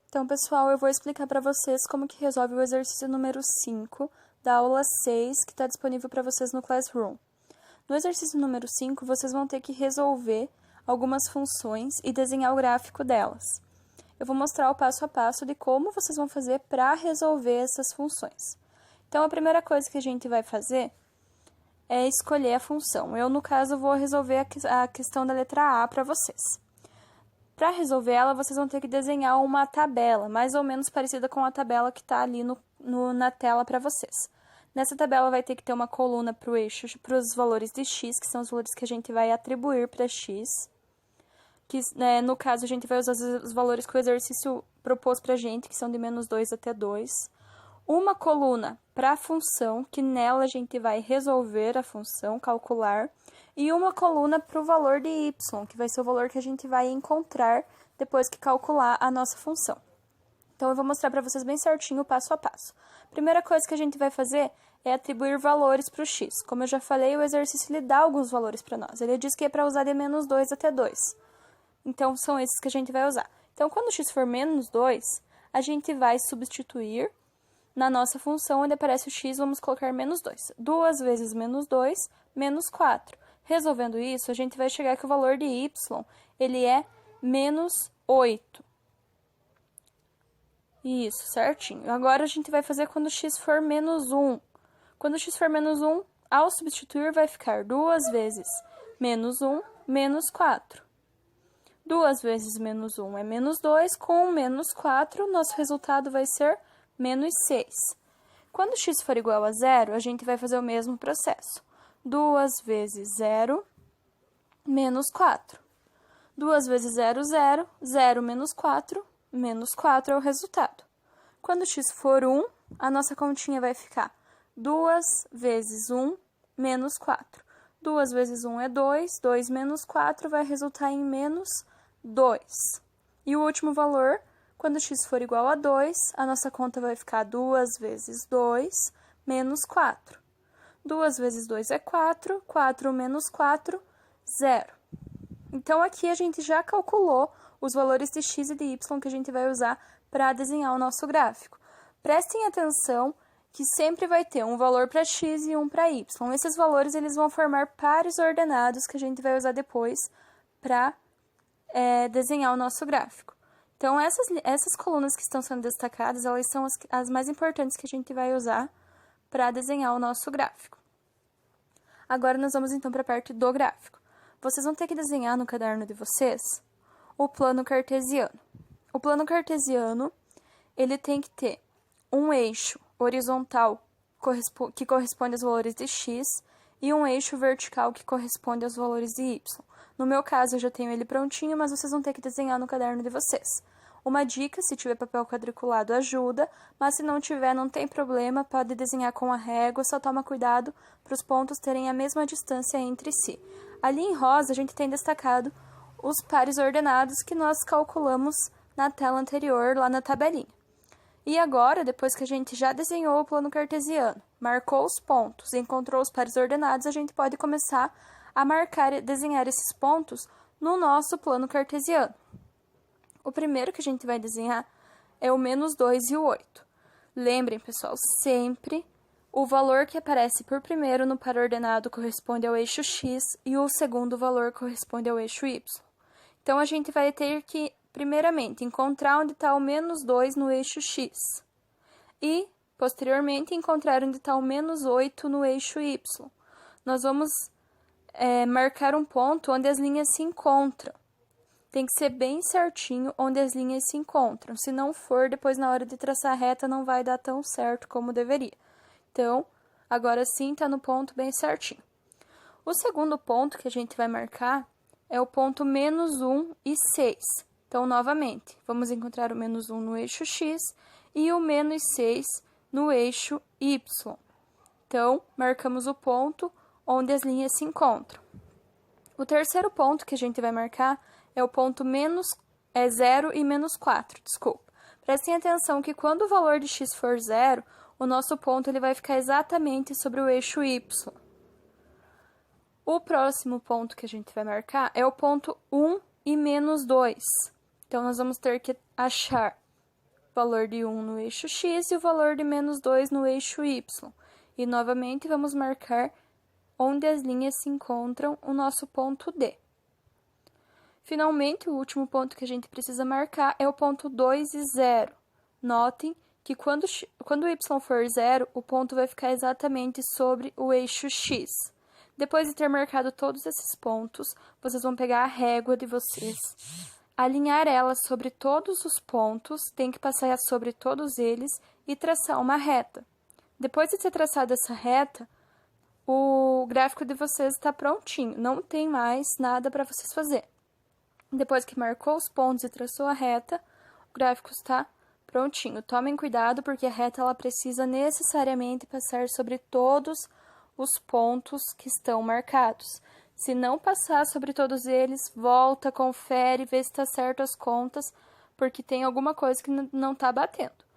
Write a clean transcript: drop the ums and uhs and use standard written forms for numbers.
Então, pessoal, eu vou explicar para vocês como que resolve o exercício número 5 da aula 6, que está disponível para vocês no Classroom. No exercício número 5, vocês vão ter que resolver algumas funções e desenhar o gráfico delas. Eu vou mostrar o passo a passo de como vocês vão fazer para resolver essas funções. Então, a primeira coisa que a gente vai fazer é escolher a função. Eu, no caso, vou resolver a questão da letra A para vocês. Para resolver ela, vocês vão ter que desenhar uma tabela, mais ou menos parecida com a tabela que está ali na tela para vocês. Nessa tabela vai ter que ter uma coluna para o eixo, para os valores de x, que são os valores que a gente vai atribuir para x. Que, no caso, a gente vai usar os valores que o exercício propôs para a gente, que são de -2 até 2. Uma coluna para a função, que nela a gente vai resolver a função, calcular, e uma coluna para o valor de y, que vai ser o valor que a gente vai encontrar depois que calcular a nossa função. Então, eu vou mostrar para vocês bem certinho o passo a passo. Primeira coisa que a gente vai fazer é atribuir valores para o x. Como eu já falei, o exercício lhe dá alguns valores para nós. Ele diz que é para usar de -2 até 2. Então, são esses que a gente vai usar. Então, quando o x for -2, a gente vai substituir na nossa função, onde aparece o x, vamos colocar -2. 2 vezes -2, menos 4. Resolvendo isso, a gente vai chegar que o valor de y, ele é -8. Isso, certinho. Agora, a gente vai fazer quando o x for -1. Quando o x for -1, ao substituir, vai ficar 2 vezes -1, menos 4. 2 vezes -1 é -2, com -4, nosso resultado vai ser -6. Quando x for igual a 0, a gente vai fazer o mesmo processo. 2 vezes 0, menos 4. 2 vezes 0, 0. 0 menos 4, menos 4 é o resultado. Quando x for 1, a nossa continha vai ficar 2 vezes 1, menos 4. 2 vezes 1 é 2, 2 menos 4 vai resultar em -2. E o último valor, quando x for igual a 2, a nossa conta vai ficar 2 vezes 2, menos 4. 2 vezes 2 é 4, 4 menos 4, 0. Então, aqui a gente já calculou os valores de x e de y que a gente vai usar para desenhar o nosso gráfico. Prestem atenção que sempre vai ter um valor para x e um para y. Esses valores eles vão formar pares ordenados que a gente vai usar depois para desenhar o nosso gráfico. Então, essas colunas que estão sendo destacadas, elas são as mais importantes que a gente vai usar para desenhar o nosso gráfico. Agora, nós vamos, então, para a parte do gráfico. Vocês vão ter que desenhar no caderno de vocês o plano cartesiano. O plano cartesiano, ele tem que ter um eixo horizontal que corresponde aos valores de x e um eixo vertical que corresponde aos valores de y. No meu caso, eu já tenho ele prontinho, mas vocês vão ter que desenhar no caderno de vocês. Uma dica, se tiver papel quadriculado, ajuda, mas se não tiver, não tem problema, pode desenhar com a régua, só toma cuidado para os pontos terem a mesma distância entre si. Ali em rosa, a gente tem destacado os pares ordenados que nós calculamos na tela anterior, lá na tabelinha. E agora, depois que a gente já desenhou o plano cartesiano, marcou os pontos e encontrou os pares ordenados, a gente pode começar a marcar e desenhar esses pontos no nosso plano cartesiano. O primeiro que a gente vai desenhar é o -2 e o 8. Lembrem, pessoal, sempre o valor que aparece por primeiro no par ordenado corresponde ao eixo x e o segundo valor corresponde ao eixo y. Então, a gente vai ter que, primeiramente, encontrar onde está o -2 no eixo x e, posteriormente, encontrar onde está o -8 no eixo y. Nós vamos marcar um ponto onde as linhas se encontram. Tem que ser bem certinho onde as linhas se encontram. Se não for, depois na hora de traçar a reta não vai dar tão certo como deveria. Então, agora sim está no ponto bem certinho. O segundo ponto que a gente vai marcar é o ponto -1 e 6. Então, novamente, vamos encontrar o -1 no eixo x e o -6 no eixo y. Então, marcamos o ponto onde as linhas se encontram. O terceiro ponto que a gente vai marcar é o ponto 0 e -4, desculpa. Prestem atenção que quando o valor de x for 0, o nosso ponto ele vai ficar exatamente sobre o eixo y. O próximo ponto que a gente vai marcar é o ponto 1 e -2. Então, nós vamos ter que achar valor de 1 no eixo x e o valor de menos 2 no eixo y. E, novamente, vamos marcar onde as linhas se encontram o nosso ponto D. Finalmente, o último ponto que a gente precisa marcar é o ponto 2 e 0. Notem que quando y for 0, o ponto vai ficar exatamente sobre o eixo x. Depois de ter marcado todos esses pontos, vocês vão pegar a régua de vocês, alinhar ela sobre todos os pontos, tem que passar sobre todos eles e traçar uma reta. Depois de ter traçado essa reta, o gráfico de vocês está prontinho, não tem mais nada para vocês fazer. Depois que marcou os pontos e traçou a reta, o gráfico está prontinho. Tomem cuidado porque a reta ela precisa necessariamente passar sobre todos os pontos que estão marcados. Se não passar sobre todos eles, volta, confere, vê se está certo as contas, porque tem alguma coisa que não está batendo.